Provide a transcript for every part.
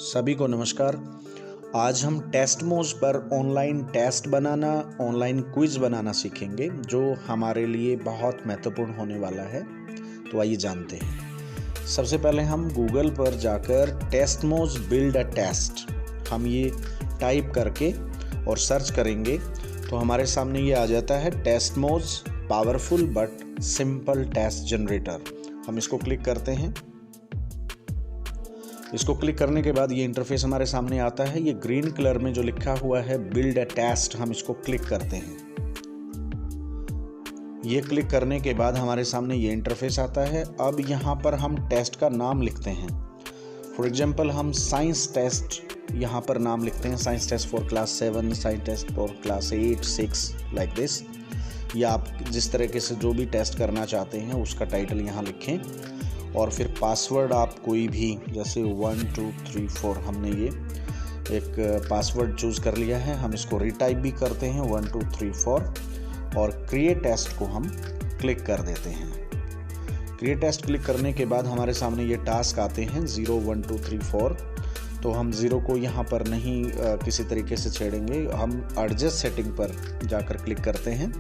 सभी को नमस्कार। आज हम टेस्टमोज पर ऑनलाइन टेस्ट बनाना, ऑनलाइन क्विज बनाना सीखेंगे जो हमारे लिए बहुत महत्वपूर्ण होने वाला है। तो आइए जानते हैं। सबसे पहले हम गूगल पर जाकर टेस्टमोज बिल्ड अ टेस्ट हम ये टाइप करके और सर्च करेंगे तो हमारे सामने ये आ जाता है Testmoz powerful but simple test generator. हम इसको क्लिक करते हैं। इसको क्लिक करने के बाद ये इंटरफेस हमारे सामने आता है। ये ग्रीन कलर में जो लिखा हुआ है बिल्ड अ टेस्ट, हम इसको क्लिक करते हैं। ये क्लिक करने के बाद हमारे सामने ये इंटरफेस आता है। अब यहाँ पर हम टेस्ट का नाम लिखते हैं। फॉर एग्जांपल हम साइंस टेस्ट यहाँ पर नाम लिखते हैं, science test for class 7, science test for class 8, 6 like this. या आप जिस तरीके से जो भी टेस्ट करना चाहते हैं उसका टाइटल यहाँ लिखें और फिर पासवर्ड आप कोई भी, जैसे 1 2 3 4 हमने ये एक पासवर्ड चूज़ कर लिया है। हम इसको रीटाइप भी करते हैं 1 2 3 4 और क्रिएट टेस्ट को हम क्लिक कर देते हैं। क्रिएट टेस्ट क्लिक करने के बाद हमारे सामने ये टास्क आते हैं 0 1 2 3 4। तो हम 0 को यहाँ पर नहीं किसी तरीके से छेड़ेंगे, हम एडजस्ट सेटिंग पर जाकर क्लिक करते हैं।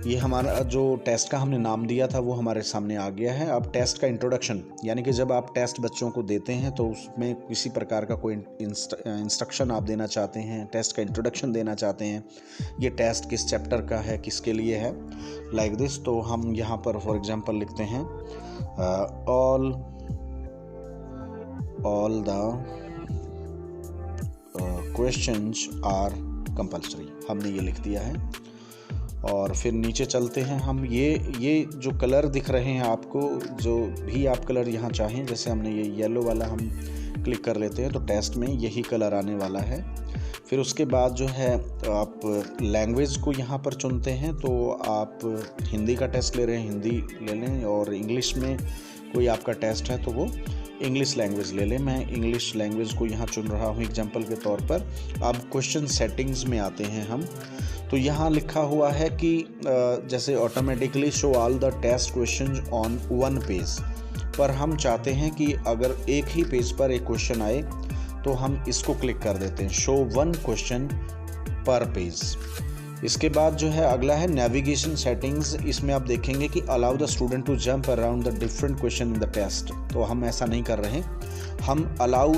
ये हमारा जो टेस्ट का हमने नाम दिया था वो हमारे सामने आ गया है। अब टेस्ट का इंट्रोडक्शन, यानी कि जब आप टेस्ट बच्चों को देते हैं तो उसमें किसी प्रकार का कोई इंस्ट्रक्शन आप देना चाहते हैं, टेस्ट का इंट्रोडक्शन देना चाहते हैं, ये टेस्ट किस चैप्टर का है, किसके लिए है, लाइक दिस। तो हम यहाँ पर फॉर एग्जांपल लिखते हैं all the questions are compulsory, हमने ये लिख दिया है। और फिर नीचे चलते हैं हम। ये जो कलर दिख रहे हैं आपको, जो भी आप कलर यहाँ चाहें, जैसे हमने ये येलो वाला हम क्लिक कर लेते हैं तो टेस्ट में यही कलर आने वाला है। फिर उसके बाद जो है आप लैंग्वेज को यहाँ पर चुनते हैं। तो आप हिंदी का टेस्ट ले रहे हैं, हिंदी ले लें, और इंग्लिश में कोई आपका टेस्ट है तो वो इंग्लिश लैंग्वेज ले लें। मैं इंग्लिश लैंग्वेज को यहाँ चुन रहा हूँ एग्जाम्पल के तौर पर। अब क्वेश्चन सेटिंग्स में आते हैं हम। तो यहाँ लिखा हुआ है कि जैसे automatically show all the test questions on one page, पर हम चाहते हैं कि अगर एक ही पेज पर एक क्वेश्चन आए तो हम इसको क्लिक कर देते हैं, शो वन क्वेश्चन पर पेज। इसके बाद जो है अगला है नेविगेशन सेटिंग्स। इसमें आप देखेंगे कि allow the student to jump around the different question in the test. तो हम ऐसा नहीं कर रहे हैं, हम allow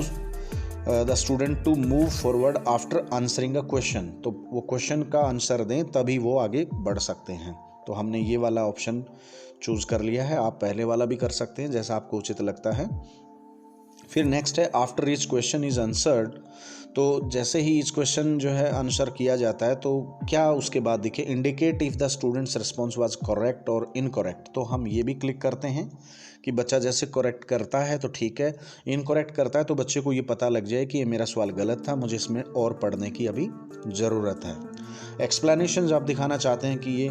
the student to move forward after answering a question. तो वो क्वेश्चन का आंसर दें तभी वो आगे बढ़ सकते हैं। तो हमने ये वाला ऑप्शन चूज़ कर लिया है। आप पहले वाला भी कर सकते हैं जैसा आपको उचित लगता है। फिर नेक्स्ट है after each question is answered. तो जैसे ही इस क्वेश्चन जो है आंसर किया जाता है तो क्या उसके बाद दिखे indicate if the students response was correct और इनकरेक्ट। तो हम ये भी क्लिक करते हैं कि बच्चा जैसे करेक्ट करता है तो ठीक है, इनकरेक्ट करता है तो बच्चे को ये पता लग जाए कि ये मेरा सवाल गलत था, मुझे इसमें और पढ़ने की अभी ज़रूरत है। एक्सप्लेनेशंस आप दिखाना चाहते हैं कि ये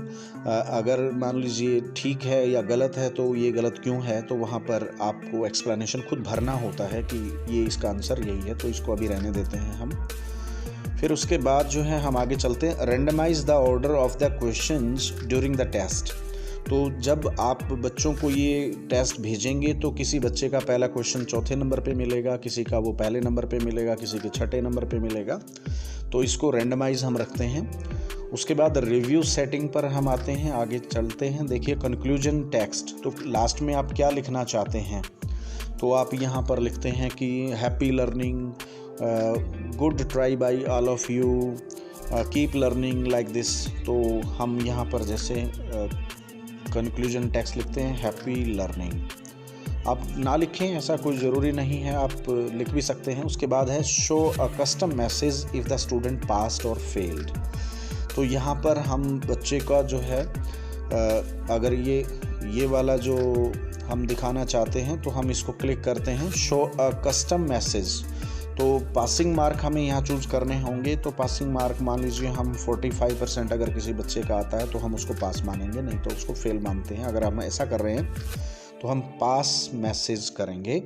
अगर मान लीजिए ठीक है या गलत है तो ये गलत क्यों है, तो वहाँ पर आपको एक्सप्लेनेशन खुद भरना होता है कि ये इसका आंसर यही है, तो इसको अभी रहने देते हैं हम। फिर उसके बाद जो है हम आगे चलते हैं randomize the order of the questions during the test. तो जब आप बच्चों को ये टेस्ट भेजेंगे तो किसी बच्चे का पहला क्वेश्चन चौथे नंबर पे मिलेगा, किसी का वो पहले नंबर पे मिलेगा, किसी के छठे नंबर पे मिलेगा। तो इसको रेंडमाइज हम रखते हैं। उसके बाद रिव्यू सेटिंग पर हम आते हैं, आगे चलते हैं। देखिए कंक्लूजन टेक्स्ट, तो लास्ट में आप क्या लिखना चाहते हैं तो आप यहाँ पर लिखते हैं कि happy learning, good try by all of you, keep learning like this. तो हम यहाँ पर जैसे कंक्लूजन टेक्स्ट लिखते हैं हैप्पी लर्निंग। आप ना लिखें, ऐसा कोई ज़रूरी नहीं है, आप लिख भी सकते हैं। उसके बाद है show a custom message if the student passed और फेल्ड। तो यहाँ पर हम बच्चे का जो है अगर ये वाला जो हम दिखाना चाहते हैं तो हम इसको क्लिक करते हैं शो अ कस्टम मैसेज। तो पासिंग मार्क हमें यहाँ चूज़ करने होंगे। तो पासिंग मार्क मान लीजिए हम 45% अगर किसी बच्चे का आता है तो हम उसको पास मानेंगे, नहीं तो उसको फेल मानते हैं। अगर हम ऐसा कर रहे हैं तो हम पास मैसेज करेंगे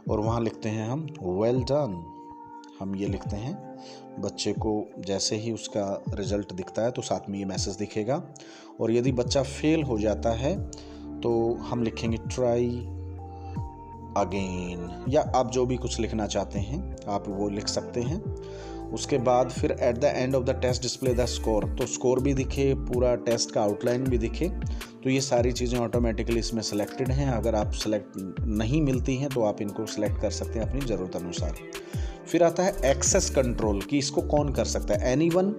और वहाँ लिखते हैं हम वेल डन। हम ये लिखते हैं, बच्चे को जैसे ही उसका रिज़ल्ट दिखता है तो साथ में ये मैसेज दिखेगा। और यदि बच्चा फेल हो जाता है तो हम लिखेंगे ट्राई अगेन, या आप जो भी कुछ लिखना चाहते हैं आप वो लिख सकते हैं। उसके बाद फिर at the end of the test display the score, तो स्कोर भी दिखे, पूरा टेस्ट का आउटलाइन भी दिखे। तो ये सारी चीज़ें ऑटोमेटिकली इसमें सिलेक्टेड हैं। अगर आप सेलेक्ट नहीं मिलती हैं तो आप इनको सिलेक्ट कर सकते हैं अपनी ज़रूरत अनुसार। फिर आता है एक्सेस कंट्रोल, कि इसको कौन कर सकता है, एनीवन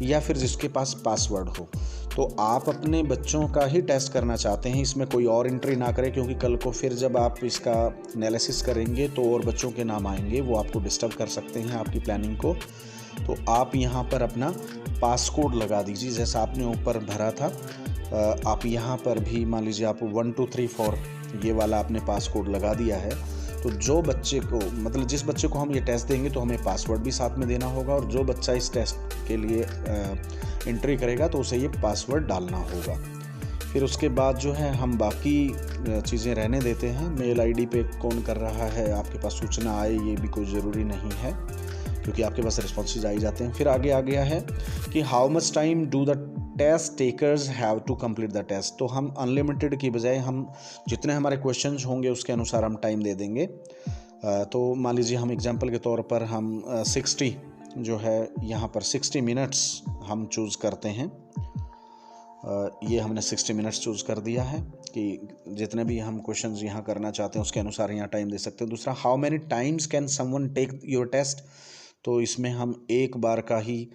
या फिर जिसके पास पासवर्ड हो। तो आप अपने बच्चों का ही टेस्ट करना चाहते हैं, इसमें कोई और एंट्री ना करें, क्योंकि कल को फिर जब आप इसका एनालिसिस करेंगे तो और बच्चों के नाम आएंगे, वो आपको डिस्टर्ब कर सकते हैं आपकी प्लानिंग को। तो आप यहाँ पर अपना पासकोड लगा दीजिए, जैसा आपने ऊपर भरा था। आप यहाँ पर भी मान लीजिए आप 1 2 3 4 ये वाला आपने पासकोड लगा दिया है। तो जो बच्चे को, मतलब जिस बच्चे को हम ये टेस्ट देंगे तो हमें पासवर्ड भी साथ में देना होगा, और जो बच्चा इस टेस्ट के लिए एंट्री करेगा तो उसे ये पासवर्ड डालना होगा। फिर उसके बाद जो है हम बाकी चीज़ें रहने देते हैं। मेल आईडी पे कौन कर रहा है, आपके पास सूचना आए ये भी कोई ज़रूरी नहीं है, क्योंकि आपके पास रिस्पॉन्सेज आ ही जाते हैं। फिर आगे आ गया है कि how much time do the test takers have to complete the test. तो हम अनलिमिटेड की बजाय हम जितने हमारे क्वेश्चंस होंगे उसके अनुसार हम टाइम दे देंगे। तो मान लीजिए हम एग्जांपल के तौर पर हम 60 जो है यहाँ पर 60 मिनट्स हम चूज़ करते हैं। ये हमने 60 मिनट्स चूज़ कर दिया है कि जितने भी हम क्वेश्चंस यहाँ करना चाहते हैं उसके अनुसार यहाँ टाइम दे सकते हैं। दूसरा, how many times can someone take your test. तो इसमें हम एक बार का ही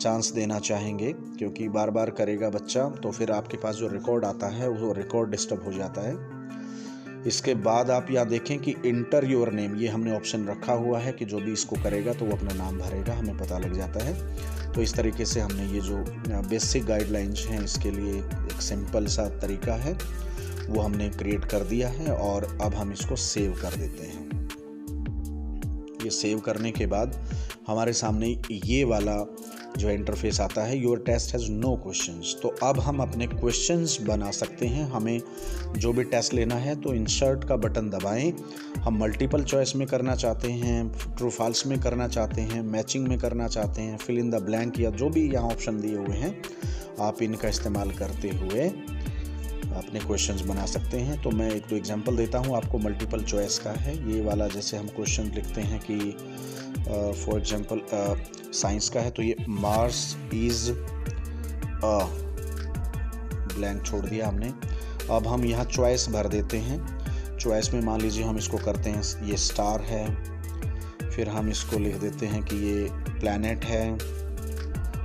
चांस देना चाहेंगे, क्योंकि बार बार करेगा बच्चा तो फिर आपके पास जो रिकॉर्ड आता है वो रिकॉर्ड डिस्टर्ब हो जाता है। इसके बाद आप यहाँ देखें कि इंटर योर नेम, ये हमने ऑप्शन रखा हुआ है कि जो भी इसको करेगा तो वो अपना नाम भरेगा, हमें पता लग जाता है। तो इस तरीके से हमने ये जो बेसिक गाइडलाइंस हैं इसके लिए एक सिंपल सा तरीका है वो हमने क्रिएट कर दिया है, और अब हम इसको सेव कर देते हैं। ये सेव करने के बाद हमारे सामने ये वाला जो इंटरफेस आता है, your test has no questions. तो अब हम अपने क्वेश्चंस बना सकते हैं। हमें जो भी टेस्ट लेना है तो इंसर्ट का बटन दबाएं। हम मल्टीपल चॉइस में करना चाहते हैं, ट्रू फॉल्स में करना चाहते हैं, मैचिंग में करना चाहते हैं, फिल इन द ब्लैंक, या जो भी यहाँ ऑप्शन दिए हुए हैं आप इनका इस्तेमाल करते हुए अपने क्वेश्चंस बना सकते हैं। तो मैं एक दो एग्जांपल देता हूँ आपको। मल्टीपल चॉइस का है ये वाला, जैसे हम क्वेश्चन लिखते हैं कि फॉर एग्जांपल साइंस का है तो ये मार्स इज अ ब्लैंक छोड़ दिया हमने। अब हम यहाँ चॉइस भर देते हैं। चॉइस में मान लीजिए हम इसको करते हैं ये स्टार है, फिर हम इसको लिख देते हैं कि ये प्लैनेट है।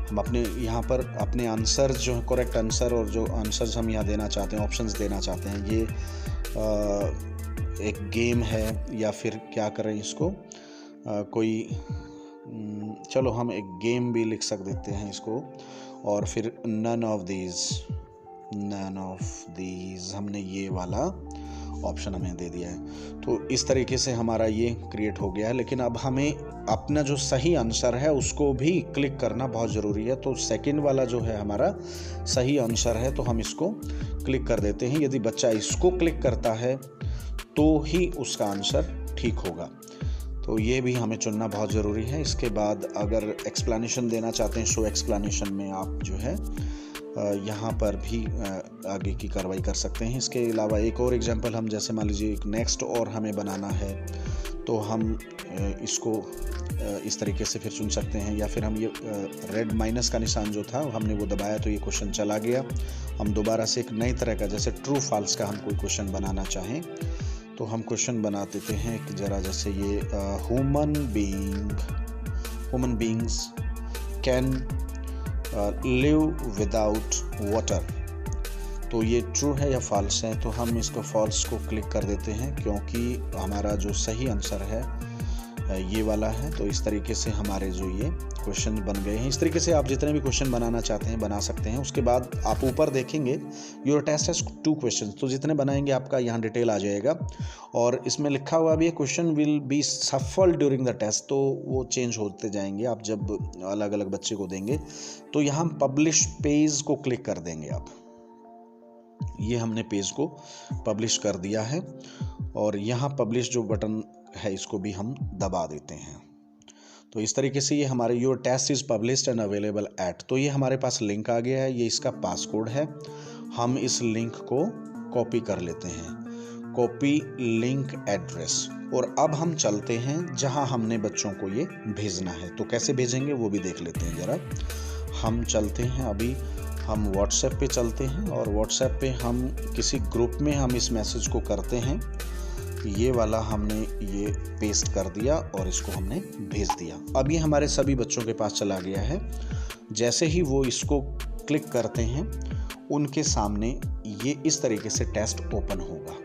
हम अपने यहाँ पर अपने आंसर जो है, करेक्ट आंसर, और जो आंसर्स हम यहाँ देना चाहते हैं, ऑप्शंस देना चाहते हैं, ये एक गेम है या फिर क्या करें इसको, कोई चलो हम एक गेम भी लिख देते हैं इसको, और फिर नन ऑफ दीज हमने ये वाला ऑप्शन हमें दे दिया है। तो इस तरीके से हमारा ये क्रिएट हो गया है। लेकिन अब हमें अपना जो सही आंसर है उसको भी क्लिक करना बहुत ज़रूरी है। तो सेकंड वाला जो है हमारा सही आंसर है तो हम इसको क्लिक कर देते हैं। यदि बच्चा इसको क्लिक करता है तो ही उसका आंसर ठीक होगा। तो ये भी हमें चुनना बहुत ज़रूरी है। इसके बाद अगर एक्सप्लेनेशन देना चाहते हैं, शो एक्सप्लेनेशन में आप जो है यहाँ पर भी आगे की कार्रवाई कर सकते हैं। इसके अलावा एक और एग्जांपल हम, जैसे मान लीजिए एक नेक्स्ट और हमें बनाना है तो हम इसको इस तरीके से फिर चुन सकते हैं, या फिर हम ये रेड माइनस का निशान जो था हमने वो दबाया तो ये क्वेश्चन चला गया। हम दोबारा से एक नई तरह का, जैसे ट्रू फॉल्स का हम कोई क्वेश्चन बनाना चाहें तो हम क्वेश्चन बना देते हैं कि जरा, जैसे ये human beings can live without water, तो ये ट्रू है या फॉल्स है। तो हम इसको फॉल्स को क्लिक कर देते हैं क्योंकि हमारा जो सही आंसर है ये वाला है। तो इस तरीके से हमारे जो ये क्वेश्चन बन गए हैं। इस तरीके से आप जितने भी क्वेश्चन बनाना चाहते हैं बना सकते हैं। उसके बाद आप ऊपर देखेंगे योर टेस्ट हैज 2 क्वेश्चन, तो जितने बनाएंगे आपका यहाँ डिटेल आ जाएगा। और इसमें लिखा हुआ भी है क्वेश्चन विल बी सफल ड्यूरिंग द टेस्ट, तो वो चेंज होते जाएंगे आप जब अलग अलग बच्चे को देंगे। तो यहाँ पब्लिश पेज को क्लिक कर देंगे आप। ये हमने पेज को पब्लिश कर दिया है और यहाँ पब्लिश जो बटन है इसको भी हम दबा देते हैं। तो इस तरीके से ये हमारे your test is published and available at, तो ये हमारे पास लिंक आ गया है। ये इसका पासकोड है। हम इस लिंक को कॉपी कर लेते हैं। Copy link address. और अब हम चलते हैं जहां हमने बच्चों को ये भेजना है। तो कैसे भेजेंगे वो भी देख लेते हैं ज़रा। हम चलते हैं, अभी हम व्हाट्सएप पे चलते हैं और व्हाट्सएप पे हम किसी ग्रुप में हम इस मैसेज को करते हैं। ये वाला हमने ये पेस्ट कर दिया और इसको हमने भेज दिया। अब ये हमारे सभी बच्चों के पास चला गया है। जैसे ही वो इसको क्लिक करते हैं उनके सामने ये इस तरीके से टेस्ट ओपन होगा।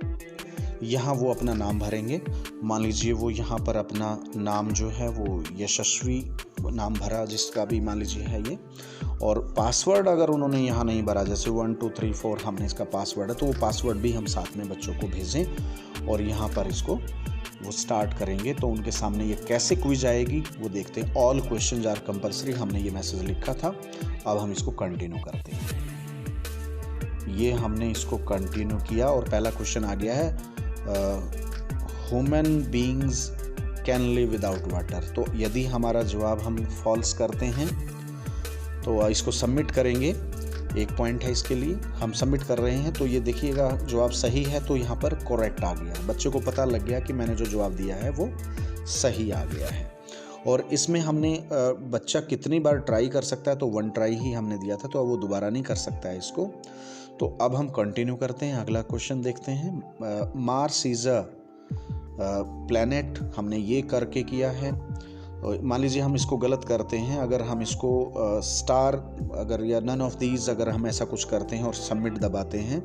यहाँ वो अपना नाम भरेंगे। मान लीजिए वो यहाँ पर अपना नाम जो है वो यशस्वी नाम भरा, जिसका भी मान लीजिए है ये, और पासवर्ड अगर उन्होंने यहाँ नहीं भरा, जैसे 1 2 3 4 हमने इसका पासवर्ड है, तो वो पासवर्ड भी हम साथ में बच्चों को भेजें और यहाँ पर इसको वो स्टार्ट करेंगे। तो उनके सामने ये कैसे क्विज आएगी वो देखते हैं। ऑल क्वेश्चंस आर कंपलसरी, हमने ये मैसेज लिखा था। अब हम इसको कंटिन्यू करते हैं। ये हमने इसको कंटिन्यू किया और पहला क्वेश्चन आ गया है, human beings can live without water. तो यदि हमारा जवाब हम फॉल्स करते हैं तो इसको सबमिट करेंगे। 1 पॉइंट है इसके लिए, हम सबमिट कर रहे हैं। तो ये देखिएगा जवाब सही है तो यहाँ पर करेक्ट आ गया। बच्चे को पता लग गया कि मैंने जो जवाब दिया है वो सही आ गया है। और इसमें हमने बच्चा कितनी बार ट्राई कर सकता है, तो 1 ट्राई ही हमने दिया था, तो अब वो दोबारा नहीं कर सकता है इसको। तो अब हम कंटिन्यू करते हैं, अगला क्वेश्चन देखते हैं। मार्स इज अ प्लैनेट, हमने ये करके किया है। मान लीजिए हम इसको गलत करते हैं, अगर हम इसको स्टार अगर या नन ऑफ दीज अगर हम ऐसा कुछ करते हैं और सबमिट दबाते हैं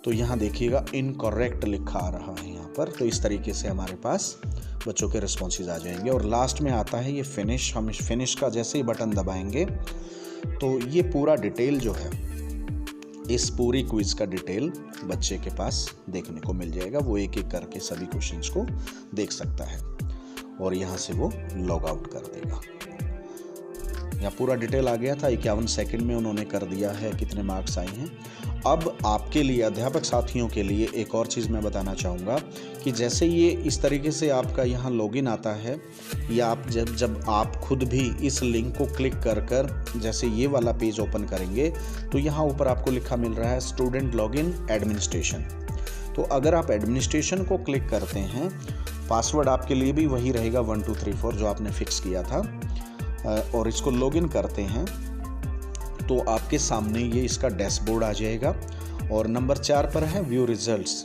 तो यहाँ देखिएगा इनकरेक्ट लिखा आ रहा है यहाँ पर। तो इस तरीके से हमारे पास बच्चों के रिस्पॉन्सेज आ जाएंगे। और लास्ट में आता है ये फिनिश। हम इस फिनिश का जैसे ही बटन दबाएंगे तो ये पूरा डिटेल जो है, इस पूरी क्विज का डिटेल बच्चे के पास देखने को मिल जाएगा। वो एक एक करके सभी क्वेश्चंस को देख सकता है और यहाँ से वो लॉग आउट कर देगा। यहाँ पूरा डिटेल आ गया था। 51 सेकंड में उन्होंने कर दिया है, कितने मार्क्स आए हैं। अब आपके लिए, अध्यापक साथियों के लिए एक और चीज़ मैं बताना चाहूँगा कि जैसे ये इस तरीके से आपका यहाँ लॉगिन आता है, या आप जब आप खुद भी इस लिंक को क्लिक कर जैसे ये वाला पेज ओपन करेंगे तो यहाँ ऊपर आपको लिखा मिल रहा है स्टूडेंट लॉगिन एडमिनिस्ट्रेशन। तो अगर आप एडमिनिस्ट्रेशन को क्लिक करते हैं, पासवर्ड आपके लिए भी वही रहेगा 1 2 3 4 जो आपने फिक्स किया था, और इसको लॉगिन करते हैं तो आपके सामने ये इसका डैशबोर्ड आ जाएगा। और नंबर 4 पर है व्यू रिजल्ट्स।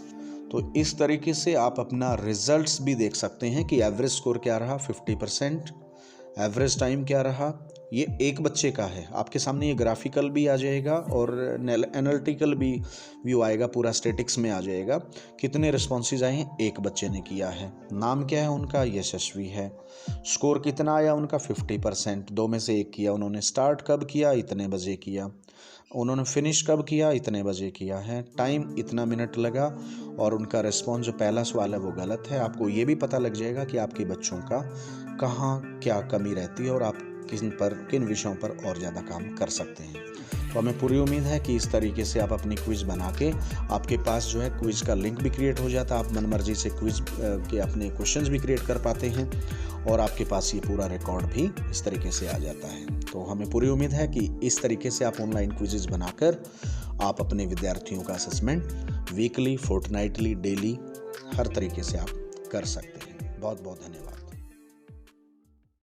तो इस तरीके से आप अपना रिजल्ट्स भी देख सकते हैं कि एवरेज स्कोर क्या रहा 50%, एवरेज टाइम क्या रहा। ये एक बच्चे का है, आपके सामने ये ग्राफिकल भी आ जाएगा और एनालिटिकल भी व्यू आएगा, पूरा स्टैटिक्स में आ जाएगा। कितने रिस्पॉन्सेज आए हैं, एक बच्चे ने किया है। नाम क्या है उनका, यशस्वी है। स्कोर कितना आया उनका 50%, 2 में से 1 किया उन्होंने। स्टार्ट कब किया, इतने बजे किया। उन्होंने फिनिश कब किया, इतने बजे किया है। टाइम इतना मिनट लगा। और उनका रिस्पॉन्स जो पहला सवाल है वो गलत है। आपको ये भी पता लग जाएगा कि आपके बच्चों का कहाँ क्या कमी रहती है और आप किन विषयों पर और ज़्यादा काम कर सकते हैं। तो हमें पूरी उम्मीद है कि इस तरीके से आप अपनी क्विज बना के, आपके पास जो है क्विज का लिंक भी क्रिएट हो जाता है, आप मनमर्जी से क्विज के अपने क्वेश्चंस भी क्रिएट कर पाते हैं और आपके पास ये पूरा रिकॉर्ड भी इस तरीके से आ जाता है। तो हमें पूरी उम्मीद है कि इस तरीके से आप ऑनलाइन क्विजेज बनाकर आप अपने विद्यार्थियों का असेसमेंट वीकली, फोर्टनाइटली, डेली, हर तरीके से आप कर सकते हैं। बहुत बहुत धन्यवाद।